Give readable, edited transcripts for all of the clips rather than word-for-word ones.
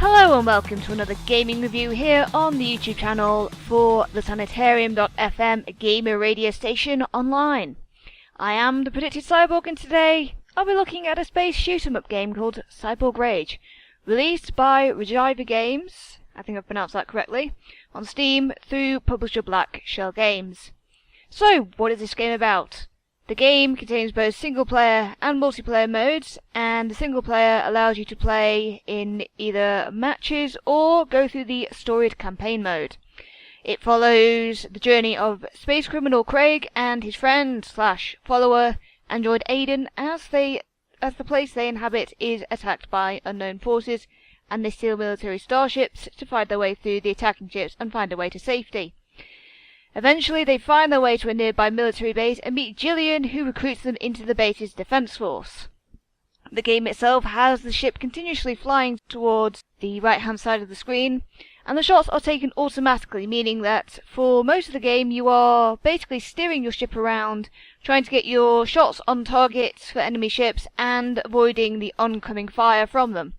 Hello and welcome to another gaming review here on the YouTube channel for the Sanitarium.FM gamer radio station online. I am the predicted Cyborg, and today I'll be looking at a space shoot-'em-up game called Cyborg Rage, released by Ragiva Games, I think I've pronounced that correctly, on Steam through publisher Black Shell Games. So, what is this game about? The game contains both single-player and multiplayer modes, and the single-player allows you to play in either matches or go through the storied campaign mode. It follows the journey of space criminal Craig and his friend/follower, android Aiden, as the place they inhabit is attacked by unknown forces, and they steal military starships to find their way through the attacking ships and find a way to safety. Eventually, they find their way to a nearby military base and meet Jillian, who recruits them into the base's defense force. The game itself has the ship continuously flying towards the right-hand side of the screen, and the shots are taken automatically, meaning that for most of the game you are basically steering your ship around, trying to get your shots on target for enemy ships and avoiding the oncoming fire from them.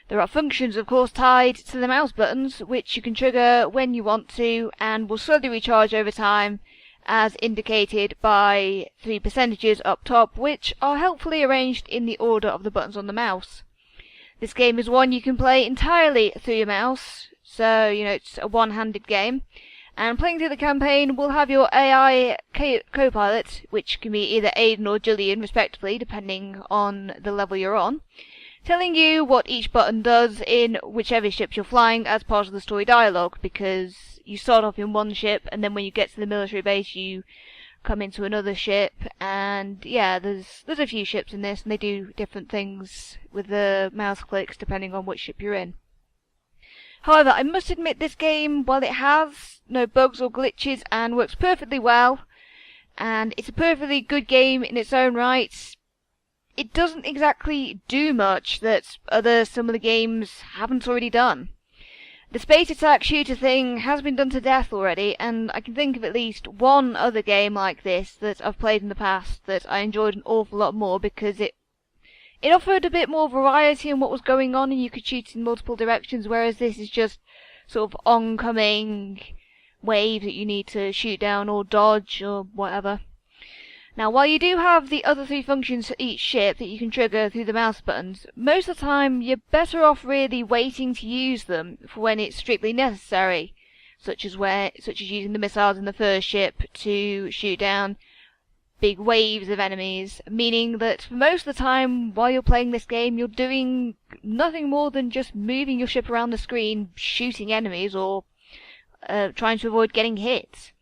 There are functions, of course, tied to the mouse buttons, which you can trigger when you want to, and will slowly recharge over time, as indicated by 3 percentages up top, which are helpfully arranged in the order of the buttons on the mouse. This game is one you can play entirely through your mouse, so, it's a one-handed game, and playing through the campaign will have your AI co-pilot, which can be either Aiden or Jillian, respectively, depending on the level you're on, telling you what each button does in whichever ship you're flying as part of the story dialogue, because you start off in one ship and then when you get to the military base you come into another ship, and yeah, there's a few ships in this and they do different things with the mouse clicks depending on which ship you're in. However, I must admit this game, while it has no bugs or glitches and works perfectly well, and it's a perfectly good game in its own right, it doesn't exactly do much that some of the games haven't already done. The space attack shooter thing has been done to death already, and I can think of at least one other game like this that I've played in the past that I enjoyed an awful lot more, because it offered a bit more variety in what was going on and you could shoot in multiple directions, whereas this is just sort of oncoming waves that you need to shoot down or dodge or whatever. Now, while you do have the other 3 functions for each ship that you can trigger through the mouse buttons, most of the time you're better off really waiting to use them for when it's strictly necessary, such as using the missiles in the first ship to shoot down big waves of enemies, meaning that for most of the time while you're playing this game you're doing nothing more than just moving your ship around the screen, shooting enemies or trying to avoid getting hit.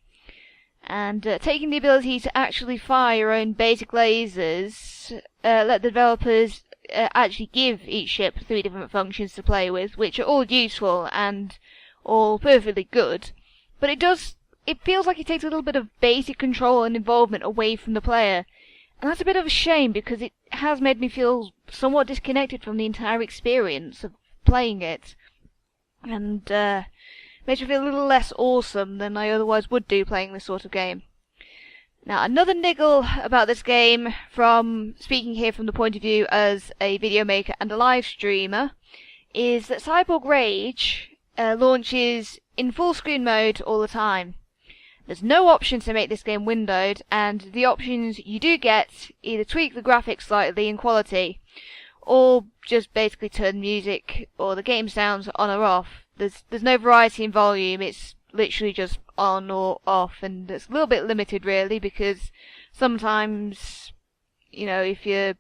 And taking the ability to actually fire your own basic lasers, let the developers actually give each ship 3 different functions to play with, which are all useful and all perfectly good. But it feels like it takes a little bit of basic control and involvement away from the player. And that's a bit of a shame, because it has made me feel somewhat disconnected from the entire experience of playing it. And makes me feel a little less awesome than I otherwise would do playing this sort of game. Now, another niggle about this game, from speaking here from the point of view as a video maker and a live streamer, is that Cyborg Rage launches in full screen mode all the time. There's no option to make this game windowed, and the options you do get either tweak the graphics slightly in quality, or just basically turn music or the game sounds on or off. There's no variety in volume, it's literally just on or off, and it's a little bit limited really, because sometimes, if you're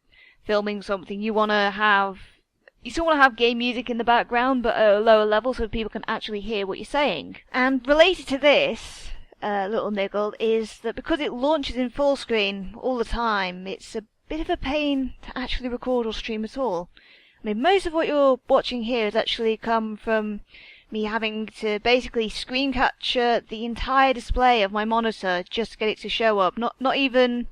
filming something you still want to have game music in the background, but at a lower level so people can actually hear what you're saying. And related to this little niggle is that because it launches in full screen all the time, it's a bit of a pain to actually record or stream at all. I mean, most of what you're watching here has actually come from me having to basically screen capture the entire display of my monitor just to get it to show up. Not even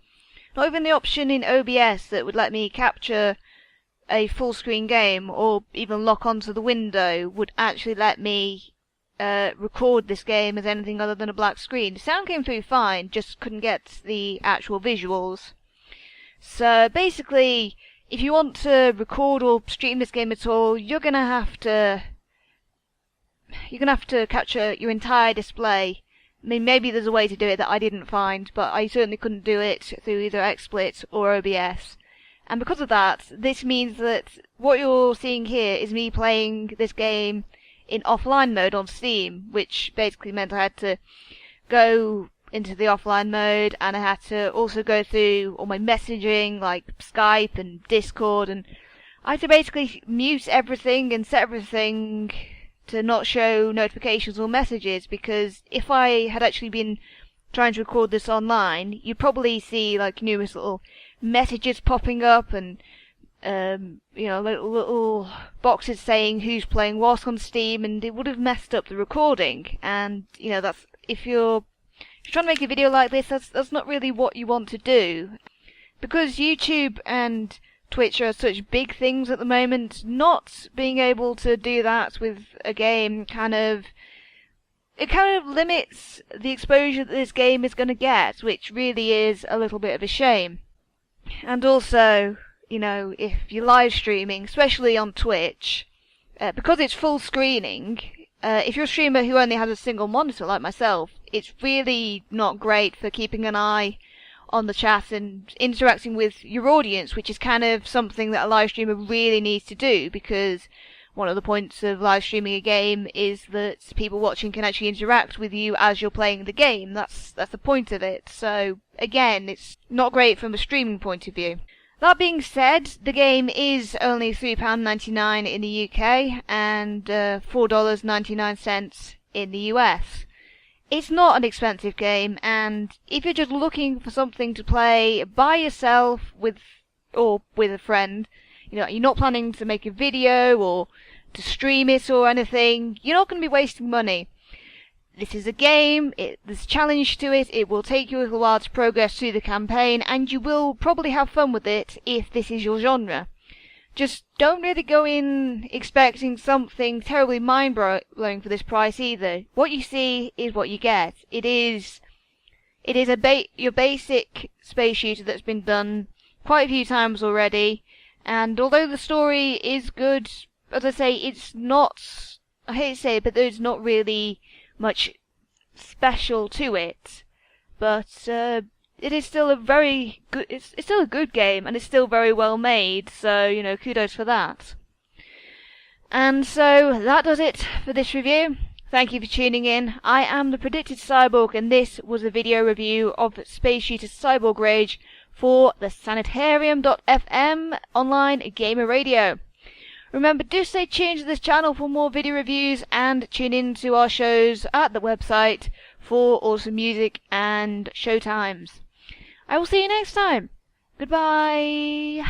the option in OBS that would let me capture a full screen game or even lock onto the window would actually let me record this game as anything other than a black screen. The sound came through fine, just couldn't get the actual visuals. So basically, if you want to record or stream this game at all, you're going to have to you're gonna have to capture your entire display. I mean, maybe there's a way to do it that I didn't find, but I certainly couldn't do it through either XSplit or OBS. And because of that, this means that what you're seeing here is me playing this game in offline mode on Steam, which basically meant I had to go into the offline mode, and I had to also go through all my messaging like Skype and Discord, and I had to basically mute everything and set everything to not show notifications or messages, because if I had actually been trying to record this online, you'd probably see like numerous little messages popping up and little boxes saying who's playing what on Steam, and it would have messed up the recording. And that's if you're trying to make a video like this, that's not really what you want to do, because YouTube and Twitch are such big things at the moment. Not being able to do that with a game kind of limits the exposure that this game is going to get, which really is a little bit of a shame. And also, if you're live streaming, especially on Twitch, because it's full screening, if you're a streamer who only has a single monitor like myself, it's really not great for keeping an eye on the chat and interacting with your audience, which is kind of something that a live streamer really needs to do, because one of the points of live streaming a game is that people watching can actually interact with you as you're playing the game. That's the point of it. So again, it's not great from a streaming point of view. That being said, the game is only £3.99 in the UK and $4.99 in the US. It's not an expensive game, and if you're just looking for something to play by yourself or with a friend, you're not planning to make a video or to stream it or anything, you're not going to be wasting money. This is a game, there's a challenge to it, it will take you a little while to progress through the campaign, and you will probably have fun with it if this is your genre. Just don't really go in expecting something terribly mind-blowing for this price either. What you see is what you get. It is your basic space shooter that's been done quite a few times already, and although the story is good, as I say, it's not, I hate to say it, but there's not really much special to it. But it is still a very good, it's still a good game, and it's still very well made, so, kudos for that. And so, that does it for this review. Thank you for tuning in. I am the Predicted Cyborg, and this was a video review of Space Shooter Cyborg Rage for the Sanitarium.FM online gamer radio. Remember, do stay tuned to this channel for more video reviews, and tune in to our shows at the website for awesome music and show times. I will see you next time. Goodbye.